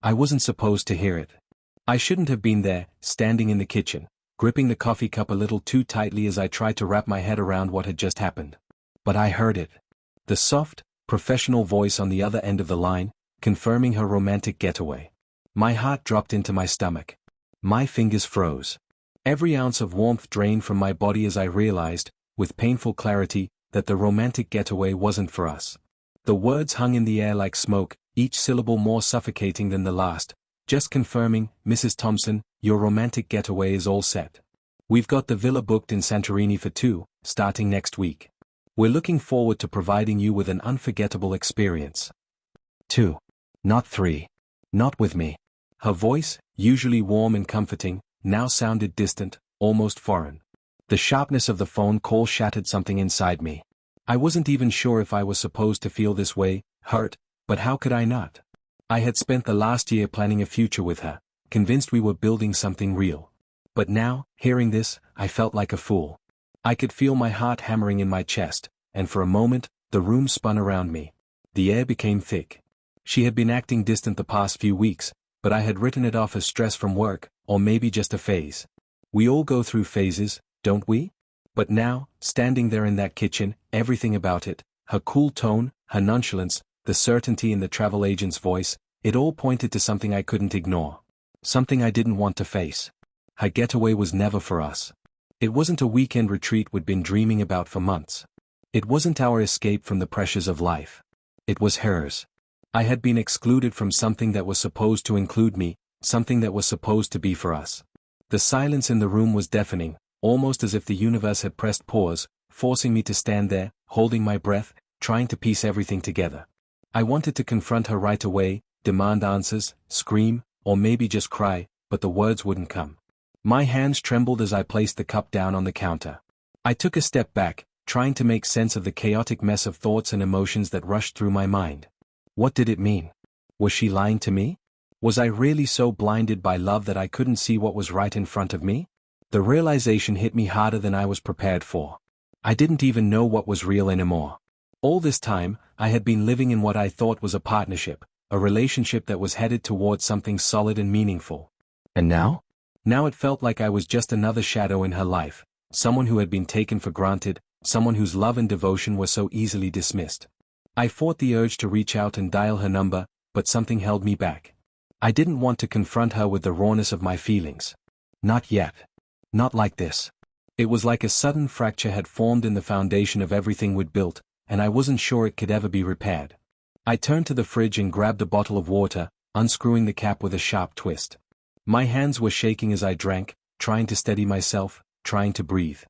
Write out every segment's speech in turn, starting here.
I wasn't supposed to hear it. I shouldn't have been there, standing in the kitchen, gripping the coffee cup a little too tightly as I tried to wrap my head around what had just happened. But I heard it. The soft, professional voice on the other end of the line, confirming her romantic getaway. My heart dropped into my stomach. My fingers froze. Every ounce of warmth drained from my body as I realized, with painful clarity, that the romantic getaway wasn't for us. The words hung in the air like smoke, each syllable more suffocating than the last. Just confirming, Mrs. Thompson, your romantic getaway is all set. We've got the villa booked in Santorini for 2, starting next week. We're looking forward to providing you with an unforgettable experience. 2. Not 3. Not with me. Her voice, usually warm and comforting, now sounded distant, almost foreign. The sharpness of the phone call shattered something inside me. I wasn't even sure if I was supposed to feel this way, hurt, but how could I not? I had spent the last year planning a future with her, convinced we were building something real. But now, hearing this, I felt like a fool. I could feel my heart hammering in my chest, and for a moment, the room spun around me. The air became thick. She had been acting distant the past few weeks, but I had written it off as stress from work, or maybe just a phase. We all go through phases, don't we? But now, standing there in that kitchen, everything about it, her cool tone, her nonchalance, the certainty in the travel agent's voice, it all pointed to something I couldn't ignore. Something I didn't want to face. Her getaway was never for us. It wasn't a weekend retreat we'd been dreaming about for months. It wasn't our escape from the pressures of life. It was hers. I had been excluded from something that was supposed to include me, something that was supposed to be for us. The silence in the room was deafening, almost as if the universe had pressed pause, forcing me to stand there, holding my breath, trying to piece everything together. I wanted to confront her right away, demand answers, scream, or maybe just cry, but the words wouldn't come. My hands trembled as I placed the cup down on the counter. I took a step back, trying to make sense of the chaotic mess of thoughts and emotions that rushed through my mind. What did it mean? Was she lying to me? Was I really so blinded by love that I couldn't see what was right in front of me? The realization hit me harder than I was prepared for. I didn't even know what was real anymore. All this time, I had been living in what I thought was a partnership, a relationship that was headed towards something solid and meaningful. And now? Now it felt like I was just another shadow in her life, someone who had been taken for granted, someone whose love and devotion were so easily dismissed. I fought the urge to reach out and dial her number, but something held me back. I didn't want to confront her with the rawness of my feelings. Not yet. Not like this. It was like a sudden fracture had formed in the foundation of everything we'd built, and I wasn't sure it could ever be repaired. I turned to the fridge and grabbed a bottle of water, unscrewing the cap with a sharp twist. My hands were shaking as I drank, trying to steady myself, trying to breathe.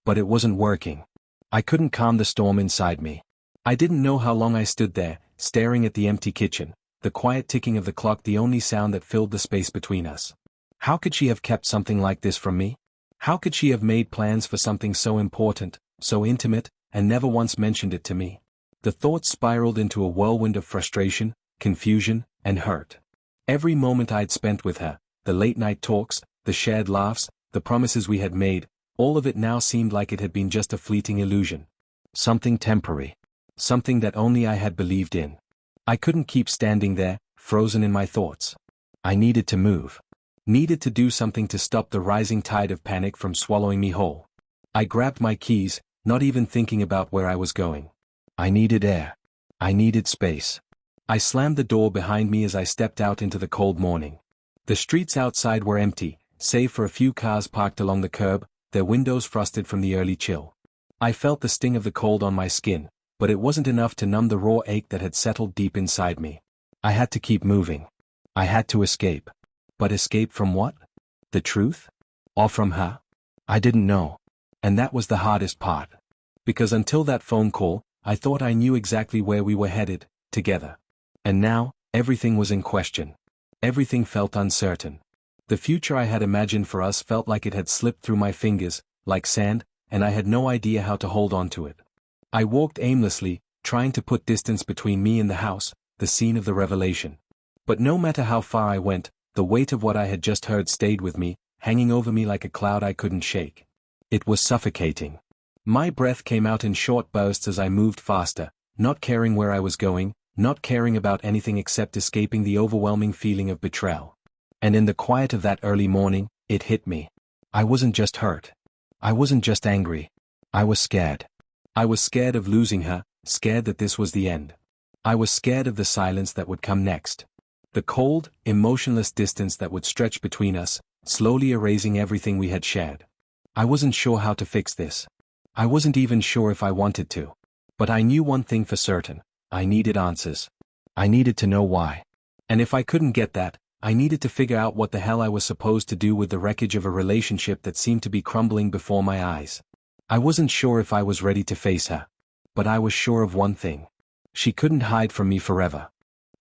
But it wasn't working. I couldn't calm the storm inside me. I didn't know how long I stood there, staring at the empty kitchen, the quiet ticking of the clock the only sound that filled the space between us. How could she have kept something like this from me? How could she have made plans for something so important, so intimate, and never once mentioned it to me? The thoughts spiraled into a whirlwind of frustration, confusion, and hurt. Every moment I'd spent with her, the late-night talks, the shared laughs, the promises we had made, all of it now seemed like it had been just a fleeting illusion. Something temporary. Something that only I had believed in. I couldn't keep standing there, frozen in my thoughts. I needed to move. Needed to do something to stop the rising tide of panic from swallowing me whole. I grabbed my keys, not even thinking about where I was going. I needed air. I needed space. I slammed the door behind me as I stepped out into the cold morning. The streets outside were empty, save for a few cars parked along the curb, their windows frosted from the early chill. I felt the sting of the cold on my skin, but it wasn't enough to numb the raw ache that had settled deep inside me. I had to keep moving. I had to escape. But escape from what? The truth? Or from her? I didn't know. And that was the hardest part. Because until that phone call, I thought I knew exactly where we were headed, together. And now, everything was in question. Everything felt uncertain. The future I had imagined for us felt like it had slipped through my fingers, like sand, and I had no idea how to hold on to it. I walked aimlessly, trying to put distance between me and the house, the scene of the revelation. But no matter how far I went, the weight of what I had just heard stayed with me, hanging over me like a cloud I couldn't shake. It was suffocating. My breath came out in short bursts as I moved faster, not caring where I was going, not caring about anything except escaping the overwhelming feeling of betrayal. And in the quiet of that early morning, it hit me. I wasn't just hurt. I wasn't just angry. I was scared. I was scared of losing her, scared that this was the end. I was scared of the silence that would come next. The cold, emotionless distance that would stretch between us, slowly erasing everything we had shared. I wasn't sure how to fix this. I wasn't even sure if I wanted to. But I knew one thing for certain. I needed answers. I needed to know why. And if I couldn't get that, I needed to figure out what the hell I was supposed to do with the wreckage of a relationship that seemed to be crumbling before my eyes. I wasn't sure if I was ready to face her. But I was sure of one thing. She couldn't hide from me forever.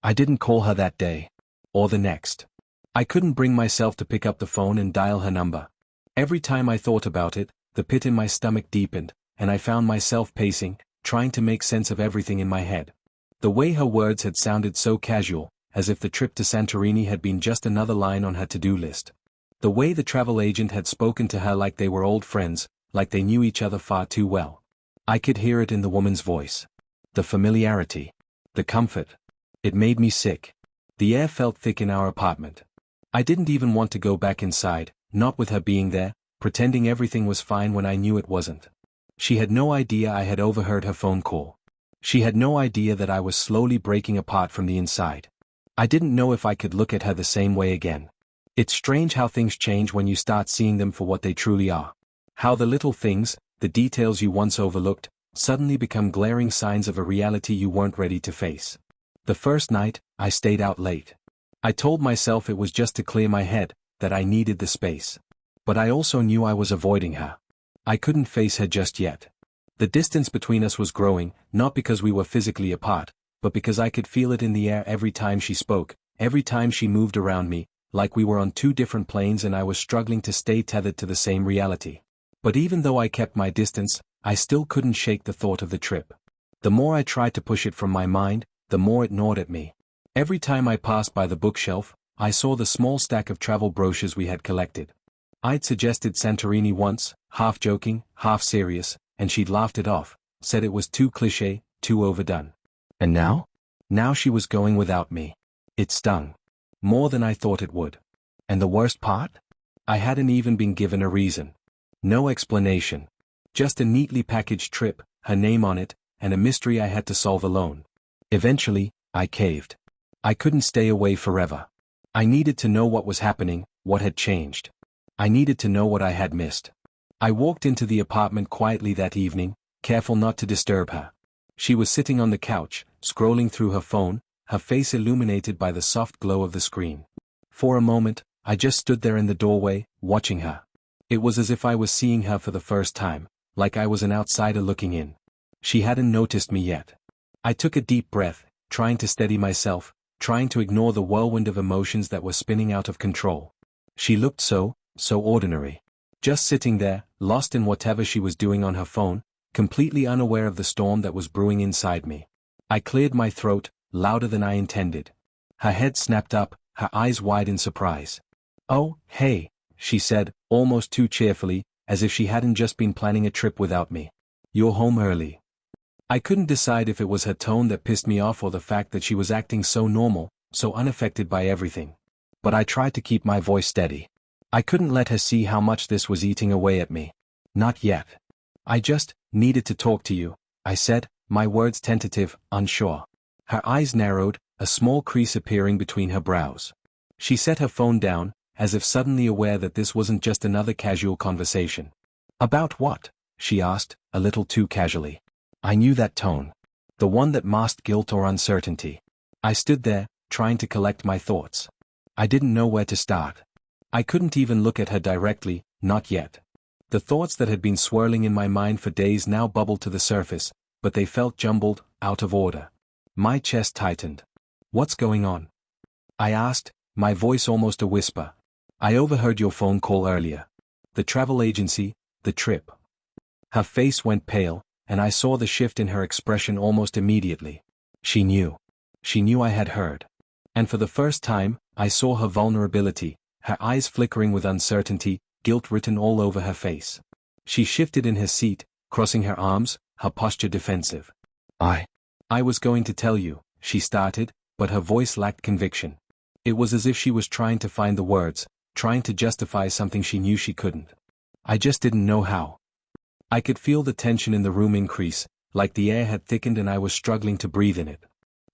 I didn't call her that day. Or the next. I couldn't bring myself to pick up the phone and dial her number. Every time I thought about it, the pit in my stomach deepened, and I found myself pacing, trying to make sense of everything in my head. The way her words had sounded so casual, as if the trip to Santorini had been just another line on her to-do list. The way the travel agent had spoken to her like they were old friends, like they knew each other far too well. I could hear it in the woman's voice. The familiarity. The comfort. It made me sick. The air felt thick in our apartment. I didn't even want to go back inside, not with her being there, pretending everything was fine when I knew it wasn't. She had no idea I had overheard her phone call. She had no idea that I was slowly breaking apart from the inside. I didn't know if I could look at her the same way again. It's strange how things change when you start seeing them for what they truly are. How the little things, the details you once overlooked, suddenly become glaring signs of a reality you weren't ready to face. The first night, I stayed out late. I told myself it was just to clear my head, that I needed the space. But I also knew I was avoiding her. I couldn't face her just yet. The distance between us was growing, not because we were physically apart, but because I could feel it in the air every time she spoke, every time she moved around me, like we were on two different planes and I was struggling to stay tethered to the same reality. But even though I kept my distance, I still couldn't shake the thought of the trip. The more I tried to push it from my mind, the more it gnawed at me. Every time I passed by the bookshelf, I saw the small stack of travel brochures we had collected. I'd suggested Santorini once, half joking, half serious, and she'd laughed it off, said it was too cliché, too overdone. And now? Now she was going without me. It stung. More than I thought it would. And the worst part? I hadn't even been given a reason. No explanation. Just a neatly packaged trip, her name on it, and a mystery I had to solve alone. Eventually, I caved. I couldn't stay away forever. I needed to know what was happening, what had changed. I needed to know what I had missed. I walked into the apartment quietly that evening, careful not to disturb her. She was sitting on the couch, scrolling through her phone, her face illuminated by the soft glow of the screen. For a moment, I just stood there in the doorway, watching her. It was as if I was seeing her for the first time, like I was an outsider looking in. She hadn't noticed me yet. I took a deep breath, trying to steady myself, trying to ignore the whirlwind of emotions that were spinning out of control. She looked so ordinary. Just sitting there, lost in whatever she was doing on her phone, completely unaware of the storm that was brewing inside me. I cleared my throat, louder than I intended. Her head snapped up, her eyes wide in surprise. "Oh, hey," she said, almost too cheerfully, as if she hadn't just been planning a trip without me. "You're home early." I couldn't decide if it was her tone that pissed me off or the fact that she was acting so normal, so unaffected by everything. But I tried to keep my voice steady. I couldn't let her see how much this was eating away at me. Not yet. "I just needed to talk to you," I said, my words tentative, unsure. Her eyes narrowed, a small crease appearing between her brows. She set her phone down, as if suddenly aware that this wasn't just another casual conversation. "About what?" she asked, a little too casually. I knew that tone. The one that masked guilt or uncertainty. I stood there, trying to collect my thoughts. I didn't know where to start. I couldn't even look at her directly, not yet. The thoughts that had been swirling in my mind for days now bubbled to the surface, but they felt jumbled, out of order. My chest tightened. "What's going on?" I asked, my voice almost a whisper. "I overheard your phone call earlier. The travel agency, the trip." Her face went pale, and I saw the shift in her expression almost immediately. She knew. She knew I had heard. And for the first time, I saw her vulnerability, her eyes flickering with uncertainty, guilt written all over her face. She shifted in her seat, crossing her arms, her posture defensive. I was going to tell you," she started, but her voice lacked conviction. It was as if she was trying to find the words, trying to justify something she knew she couldn't. I just didn't know how. I could feel the tension in the room increase, like the air had thickened and I was struggling to breathe in it.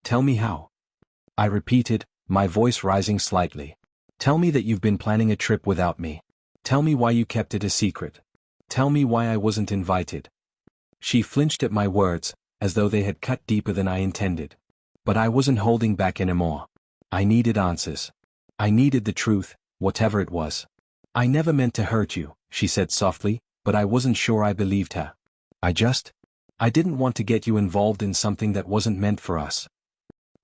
Tell me how. I repeated, my voice rising slightly. Tell me that you've been planning a trip without me. Tell me why you kept it a secret. Tell me why I wasn't invited. She flinched at my words, as though they had cut deeper than I intended. But I wasn't holding back anymore. I needed answers. I needed the truth, whatever it was. I never meant to hurt you, she said softly, but I wasn't sure I believed her. I didn't want to get you involved in something that wasn't meant for us.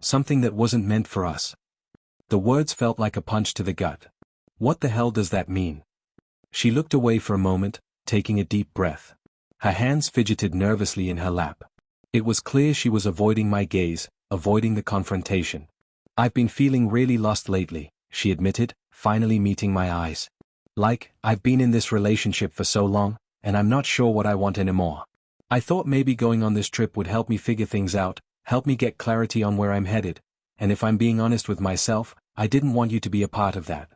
Something that wasn't meant for us. The words felt like a punch to the gut. What the hell does that mean? She looked away for a moment, taking a deep breath. Her hands fidgeted nervously in her lap. It was clear she was avoiding my gaze, avoiding the confrontation. I've been feeling really lost lately, she admitted, finally meeting my eyes. Like, I've been in this relationship for so long, and I'm not sure what I want anymore. I thought maybe going on this trip would help me figure things out, help me get clarity on where I'm headed, and if I'm being honest with myself, I didn't want you to be a part of that.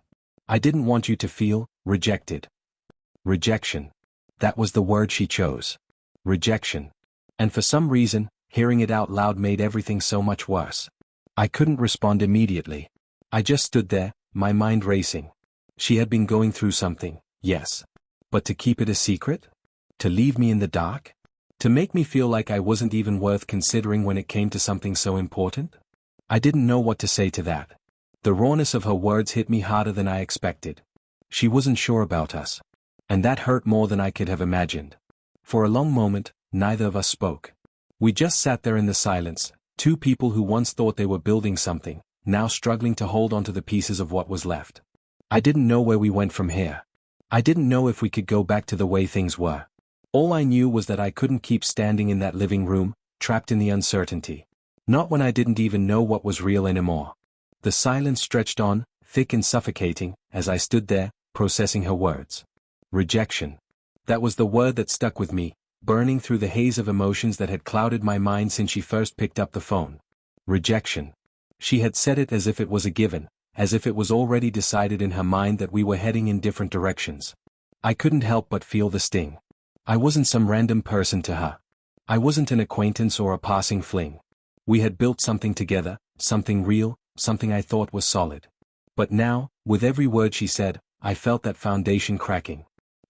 I didn't want you to feel rejected. Rejection. That was the word she chose. Rejection. And for some reason, hearing it out loud made everything so much worse. I couldn't respond immediately. I just stood there, my mind racing. She had been going through something, yes. But to keep it a secret? To leave me in the dark? To make me feel like I wasn't even worth considering when it came to something so important? I didn't know what to say to that. The rawness of her words hit me harder than I expected. She wasn't sure about us. And that hurt more than I could have imagined. For a long moment, neither of us spoke. We just sat there in the silence, two people who once thought they were building something, now struggling to hold onto the pieces of what was left. I didn't know where we went from here. I didn't know if we could go back to the way things were. All I knew was that I couldn't keep standing in that living room, trapped in the uncertainty. Not when I didn't even know what was real anymore. The silence stretched on, thick and suffocating, as I stood there, processing her words. Rejection. That was the word that stuck with me, burning through the haze of emotions that had clouded my mind since she first picked up the phone. Rejection. She had said it as if it was a given, as if it was already decided in her mind that we were heading in different directions. I couldn't help but feel the sting. I wasn't some random person to her. I wasn't an acquaintance or a passing fling. We had built something together, something real, something I thought was solid. But now, with every word she said, I felt that foundation cracking.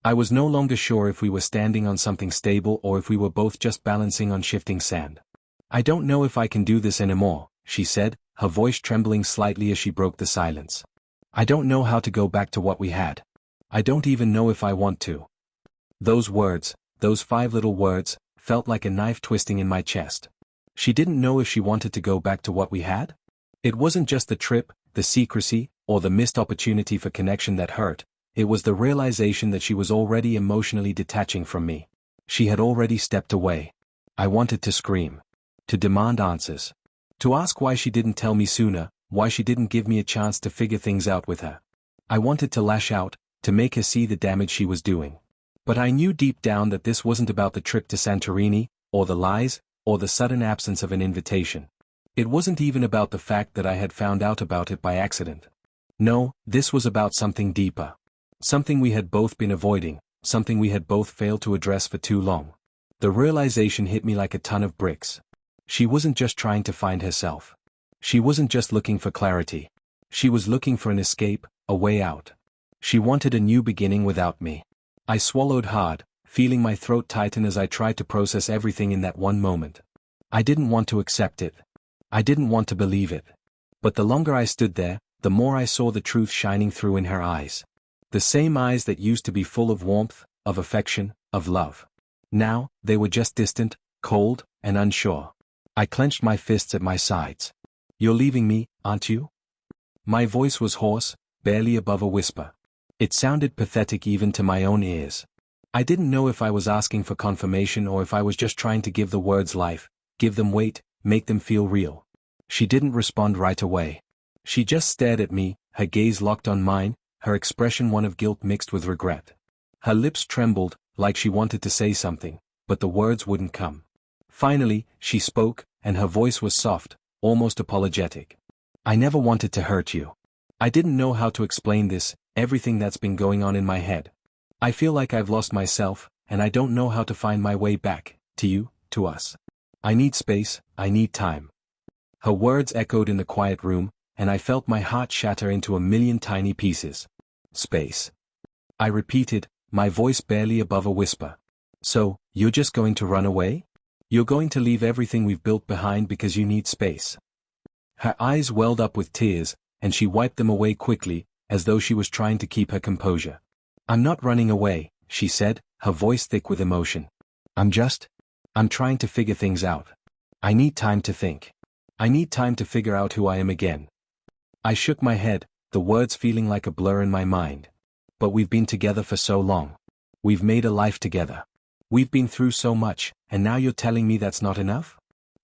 I was no longer sure if we were standing on something stable or if we were both just balancing on shifting sand. I don't know if I can do this anymore, she said, her voice trembling slightly as she broke the silence. I don't know how to go back to what we had. I don't even know if I want to. Those words, those 5 little words, felt like a knife twisting in my chest. She didn't know if she wanted to go back to what we had? It wasn't just the trip, the secrecy, or the missed opportunity for connection that hurt. It was the realization that she was already emotionally detaching from me. She had already stepped away. I wanted to scream. To demand answers. To ask why she didn't tell me sooner, why she didn't give me a chance to figure things out with her. I wanted to lash out, to make her see the damage she was doing. But I knew deep down that this wasn't about the trip to Santorini, or the lies, or the sudden absence of an invitation. It wasn't even about the fact that I had found out about it by accident. No, this was about something deeper. Something we had both been avoiding, something we had both failed to address for too long. The realization hit me like a ton of bricks. She wasn't just trying to find herself. She wasn't just looking for clarity. She was looking for an escape, a way out. She wanted a new beginning without me. I swallowed hard, feeling my throat tighten as I tried to process everything in that one moment. I didn't want to accept it. I didn't want to believe it. But the longer I stood there, the more I saw the truth shining through in her eyes. The same eyes that used to be full of warmth, of affection, of love. Now, they were just distant, cold, and unsure. I clenched my fists at my sides. You're leaving me, aren't you? My voice was hoarse, barely above a whisper. It sounded pathetic even to my own ears. I didn't know if I was asking for confirmation or if I was just trying to give the words life, give them weight, make them feel real. She didn't respond right away. She just stared at me, her gaze locked on mine, her expression one of guilt mixed with regret. Her lips trembled, like she wanted to say something, but the words wouldn't come. Finally, she spoke, and her voice was soft, almost apologetic. I never wanted to hurt you. I didn't know how to explain this, everything that's been going on in my head. I feel like I've lost myself, and I don't know how to find my way back, to you, to us. I need space, I need time. Her words echoed in the quiet room, and I felt my heart shatter into a million tiny pieces. Space. I repeated, my voice barely above a whisper. So, you're just going to run away? You're going to leave everything we've built behind because you need space? Her eyes welled up with tears, and she wiped them away quickly, as though she was trying to keep her composure. I'm not running away, she said, her voice thick with emotion. I'm trying to figure things out. I need time to think. I need time to figure out who I am again. I shook my head, the words feeling like a blur in my mind. But we've been together for so long. We've made a life together. We've been through so much, and now you're telling me that's not enough?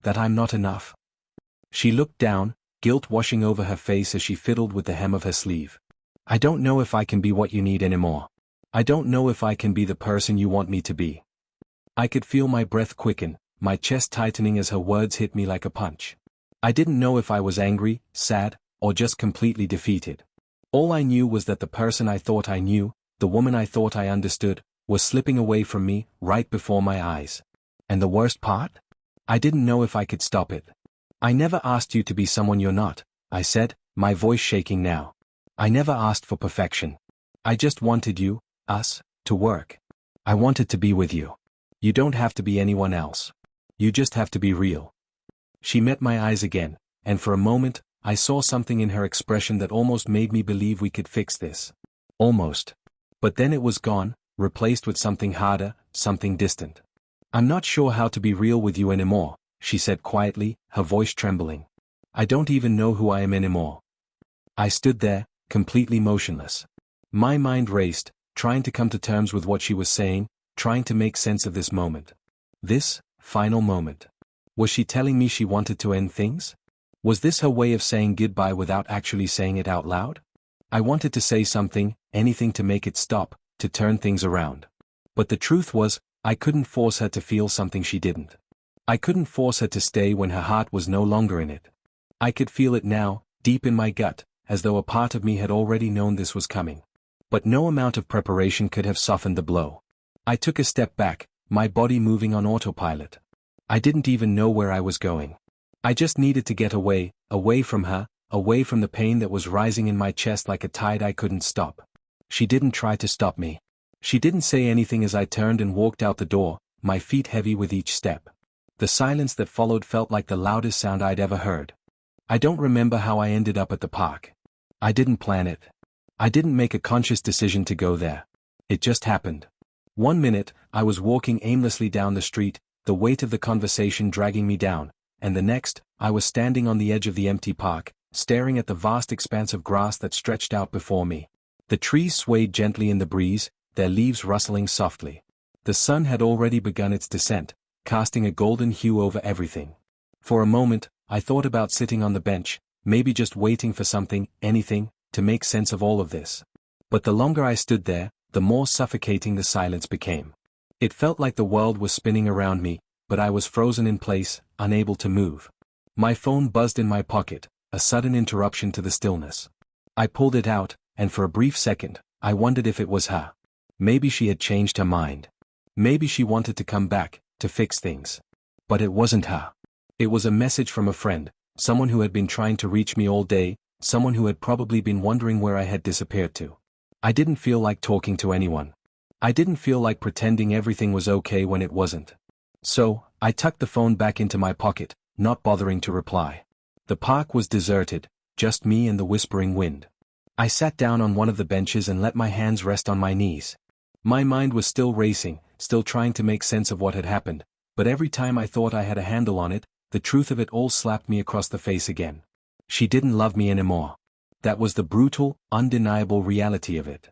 That I'm not enough? She looked down, guilt washing over her face as she fiddled with the hem of her sleeve. I don't know if I can be what you need anymore. I don't know if I can be the person you want me to be. I could feel my breath quicken, my chest tightening as her words hit me like a punch. I didn't know if I was angry, sad, or just completely defeated. All I knew was that the person I thought I knew, the woman I thought I understood, was slipping away from me, right before my eyes. And the worst part? I didn't know if I could stop it. I never asked you to be someone you're not, I said, my voice shaking now. I never asked for perfection. I just wanted you, us, to work. I wanted to be with you. You don't have to be anyone else. You just have to be real. She met my eyes again, and for a moment, I saw something in her expression that almost made me believe we could fix this. Almost. But then it was gone, replaced with something harder, something distant. I'm not sure how to be real with you anymore, she said quietly, her voice trembling. I don't even know who I am anymore. I stood there, completely motionless. My mind raced, trying to come to terms with what she was saying, trying to make sense of this moment. This final moment. Was she telling me she wanted to end things? Was this her way of saying goodbye without actually saying it out loud? I wanted to say something, anything to make it stop, to turn things around. But the truth was, I couldn't force her to feel something she didn't. I couldn't force her to stay when her heart was no longer in it. I could feel it now, deep in my gut, as though a part of me had already known this was coming. But no amount of preparation could have softened the blow. I took a step back, my body moving on autopilot. I didn't even know where I was going. I just needed to get away, away from her, away from the pain that was rising in my chest like a tide I couldn't stop. She didn't try to stop me. She didn't say anything as I turned and walked out the door, my feet heavy with each step. The silence that followed felt like the loudest sound I'd ever heard. I don't remember how I ended up at the park. I didn't plan it. I didn't make a conscious decision to go there. It just happened. One minute, I was walking aimlessly down the street, the weight of the conversation dragging me down, and the next, I was standing on the edge of the empty park, staring at the vast expanse of grass that stretched out before me. The trees swayed gently in the breeze, their leaves rustling softly. The sun had already begun its descent, casting a golden hue over everything. For a moment, I thought about sitting on the bench, maybe just waiting for something, anything, to make sense of all of this. But the longer I stood there, the more suffocating the silence became. It felt like the world was spinning around me, but I was frozen in place, unable to move. My phone buzzed in my pocket, a sudden interruption to the stillness. I pulled it out, and for a brief second, I wondered if it was her. Maybe she had changed her mind. Maybe she wanted to come back, to fix things. But it wasn't her. It was a message from a friend, someone who had been trying to reach me all day, someone who had probably been wondering where I had disappeared to. I didn't feel like talking to anyone. I didn't feel like pretending everything was okay when it wasn't. So, I tucked the phone back into my pocket, not bothering to reply. The park was deserted, just me and the whispering wind. I sat down on one of the benches and let my hands rest on my knees. My mind was still racing, still trying to make sense of what had happened, but every time I thought I had a handle on it, the truth of it all slapped me across the face again. She didn't love me anymore. That was the brutal, undeniable reality of it.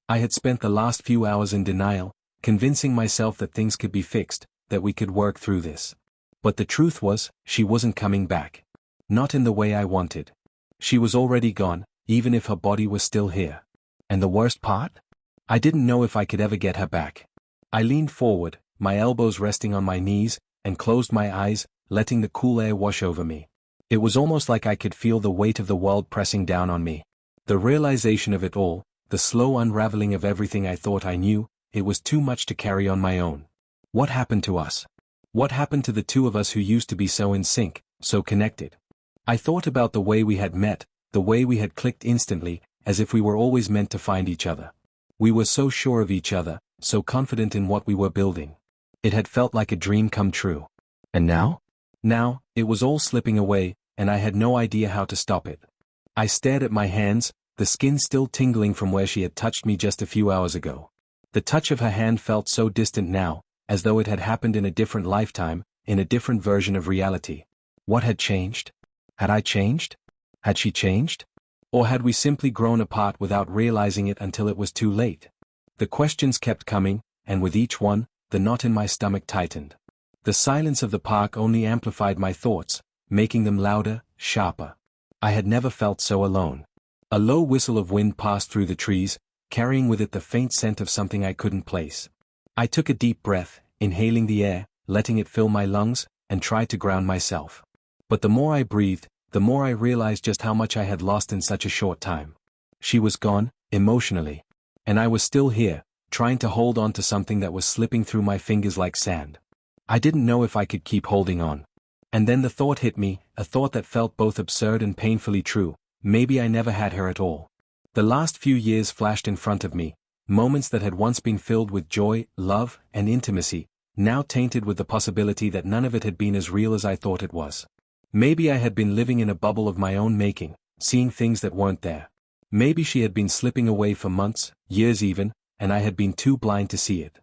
I had spent the last few hours in denial, convincing myself that things could be fixed, that we could work through this. But the truth was, she wasn't coming back. Not in the way I wanted. She was already gone, even if her body was still here. And the worst part? I didn't know if I could ever get her back. I leaned forward, my elbows resting on my knees, and closed my eyes, letting the cool air wash over me. It was almost like I could feel the weight of the world pressing down on me. The realization of it all, the slow unraveling of everything I thought I knew, it was too much to carry on my own. What happened to us? What happened to the two of us who used to be so in sync, so connected? I thought about the way we had met, the way we had clicked instantly, as if we were always meant to find each other. We were so sure of each other, so confident in what we were building. It had felt like a dream come true. And now? Now, it was all slipping away, and I had no idea how to stop it. I stared at my hands, the skin still tingling from where she had touched me just a few hours ago. The touch of her hand felt so distant now, as though it had happened in a different lifetime, in a different version of reality. What had changed? Had I changed? Had she changed? Or had we simply grown apart without realizing it until it was too late? The questions kept coming, and with each one, the knot in my stomach tightened. The silence of the park only amplified my thoughts, making them louder, sharper. I had never felt so alone. A low whistle of wind passed through the trees, carrying with it the faint scent of something I couldn't place. I took a deep breath, inhaling the air, letting it fill my lungs, and tried to ground myself. But the more I breathed, the more I realized just how much I had lost in such a short time. She was gone, emotionally. And I was still here, trying to hold on to something that was slipping through my fingers like sand. I didn't know if I could keep holding on. And then the thought hit me, a thought that felt both absurd and painfully true. Maybe I never had her at all. The last few years flashed in front of me, moments that had once been filled with joy, love, and intimacy, now tainted with the possibility that none of it had been as real as I thought it was. Maybe I had been living in a bubble of my own making, seeing things that weren't there. Maybe she had been slipping away for months, years even, and I had been too blind to see it.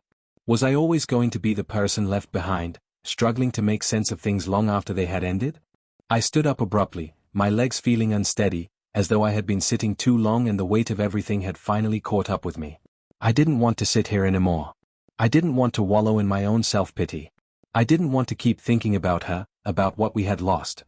Was I always going to be the person left behind, struggling to make sense of things long after they had ended? I stood up abruptly, my legs feeling unsteady, as though I had been sitting too long and the weight of everything had finally caught up with me. I didn't want to sit here anymore. I didn't want to wallow in my own self-pity. I didn't want to keep thinking about her, about what we had lost.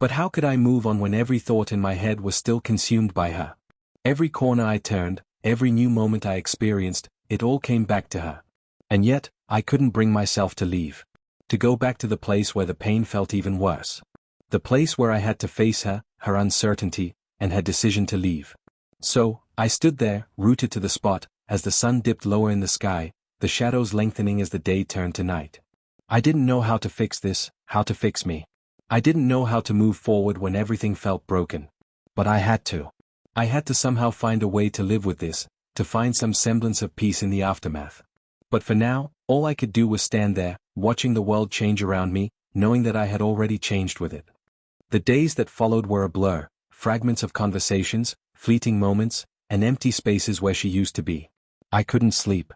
But how could I move on when every thought in my head was still consumed by her? Every corner I turned, every new moment I experienced, it all came back to her. And yet, I couldn't bring myself to leave. To go back to the place where the pain felt even worse. The place where I had to face her, her uncertainty, and her decision to leave. So, I stood there, rooted to the spot, as the sun dipped lower in the sky, the shadows lengthening as the day turned to night. I didn't know how to fix this, how to fix me. I didn't know how to move forward when everything felt broken. But I had to. I had to somehow find a way to live with this, to find some semblance of peace in the aftermath. But for now, all I could do was stand there, watching the world change around me, knowing that I had already changed with it. The days that followed were a blur, fragments of conversations, fleeting moments, and empty spaces where she used to be. I couldn't sleep.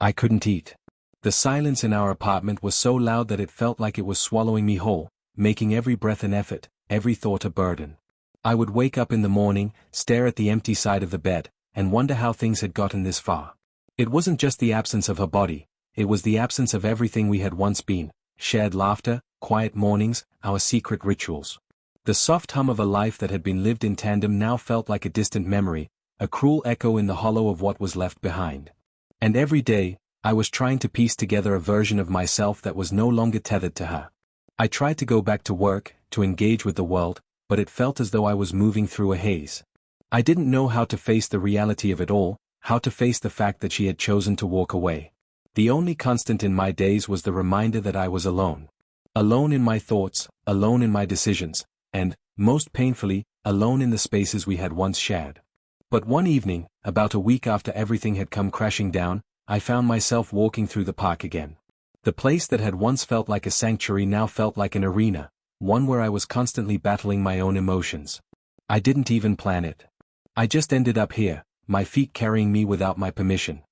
I couldn't eat. The silence in our apartment was so loud that it felt like it was swallowing me whole, making every breath an effort, every thought a burden. I would wake up in the morning, stare at the empty side of the bed, and wonder how things had gotten this far. It wasn't just the absence of her body, it was the absence of everything we had once been, shared laughter, quiet mornings, our secret rituals. The soft hum of a life that had been lived in tandem now felt like a distant memory, a cruel echo in the hollow of what was left behind. And every day, I was trying to piece together a version of myself that was no longer tethered to her. I tried to go back to work, to engage with the world, but it felt as though I was moving through a haze. I didn't know how to face the reality of it all, how to face the fact that she had chosen to walk away. The only constant in my days was the reminder that I was alone. Alone in my thoughts, alone in my decisions, and, most painfully, alone in the spaces we had once shared. But one evening, about a week after everything had come crashing down, I found myself walking through the park again. The place that had once felt like a sanctuary now felt like an arena, one where I was constantly battling my own emotions. I didn't even plan it. I just ended up here, my feet carrying me without my permission.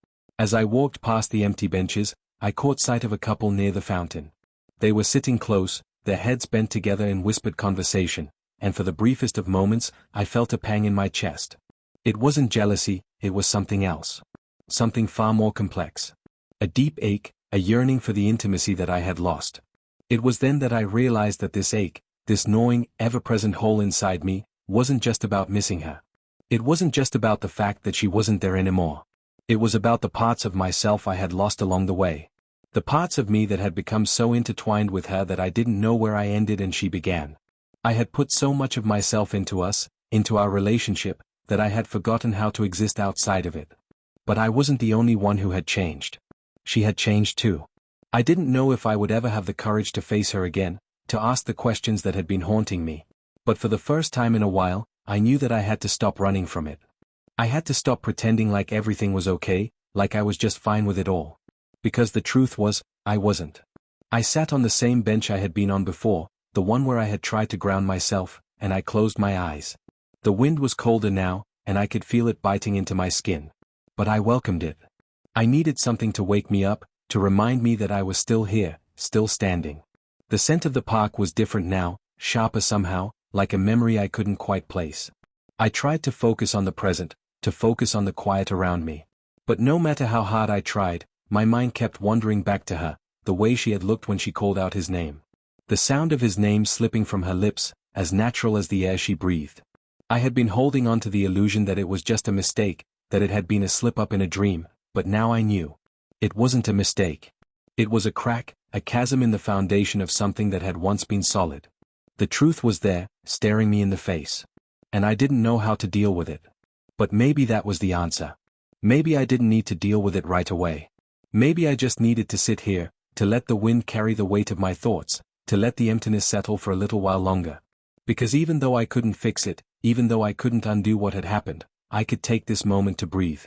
As I walked past the empty benches, I caught sight of a couple near the fountain. They were sitting close, their heads bent together in whispered conversation, and for the briefest of moments, I felt a pang in my chest. It wasn't jealousy, it was something else. Something far more complex. A deep ache, a yearning for the intimacy that I had lost. It was then that I realized that this ache, this gnawing, ever-present hole inside me, wasn't just about missing her. It wasn't just about the fact that she wasn't there anymore. It was about the parts of myself I had lost along the way. The parts of me that had become so intertwined with her that I didn't know where I ended and she began. I had put so much of myself into us, into our relationship, that I had forgotten how to exist outside of it. But I wasn't the only one who had changed. She had changed too. I didn't know if I would ever have the courage to face her again, to ask the questions that had been haunting me. But for the first time in a while, I knew that I had to stop running from it. I had to stop pretending like everything was okay, like I was just fine with it all. Because the truth was, I wasn't. I sat on the same bench I had been on before, the one where I had tried to ground myself, and I closed my eyes. The wind was colder now, and I could feel it biting into my skin. But I welcomed it. I needed something to wake me up, to remind me that I was still here, still standing. The scent of the park was different now, sharper somehow, like a memory I couldn't quite place. I tried to focus on the present, to focus on the quiet around me. But no matter how hard I tried, my mind kept wandering back to her, the way she had looked when she called out his name. The sound of his name slipping from her lips, as natural as the air she breathed. I had been holding on to the illusion that it was just a mistake, that it had been a slip-up in a dream, but now I knew. It wasn't a mistake. It was a crack, a chasm in the foundation of something that had once been solid. The truth was there, staring me in the face. And I didn't know how to deal with it. But maybe that was the answer. Maybe I didn't need to deal with it right away. Maybe I just needed to sit here, to let the wind carry the weight of my thoughts, to let the emptiness settle for a little while longer. Because even though I couldn't fix it, even though I couldn't undo what had happened, I could take this moment to breathe.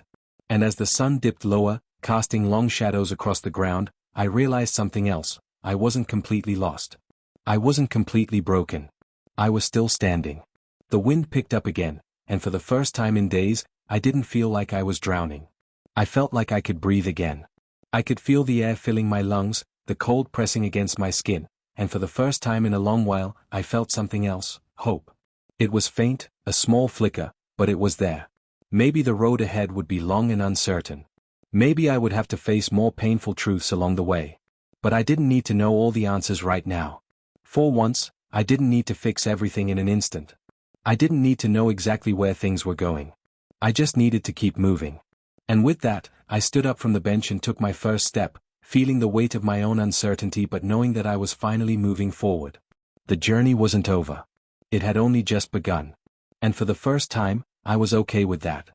And as the sun dipped lower, casting long shadows across the ground, I realized something else. I wasn't completely lost. I wasn't completely broken. I was still standing. The wind picked up again, and for the first time in days, I didn't feel like I was drowning. I felt like I could breathe again. I could feel the air filling my lungs, the cold pressing against my skin, and for the first time in a long while, I felt something else, hope. It was faint, a small flicker, but it was there. Maybe the road ahead would be long and uncertain. Maybe I would have to face more painful truths along the way. But I didn't need to know all the answers right now. For once, I didn't need to fix everything in an instant. I didn't need to know exactly where things were going. I just needed to keep moving. And with that, I stood up from the bench and took my first step, feeling the weight of my own uncertainty but knowing that I was finally moving forward. The journey wasn't over. It had only just begun. And for the first time, I was okay with that.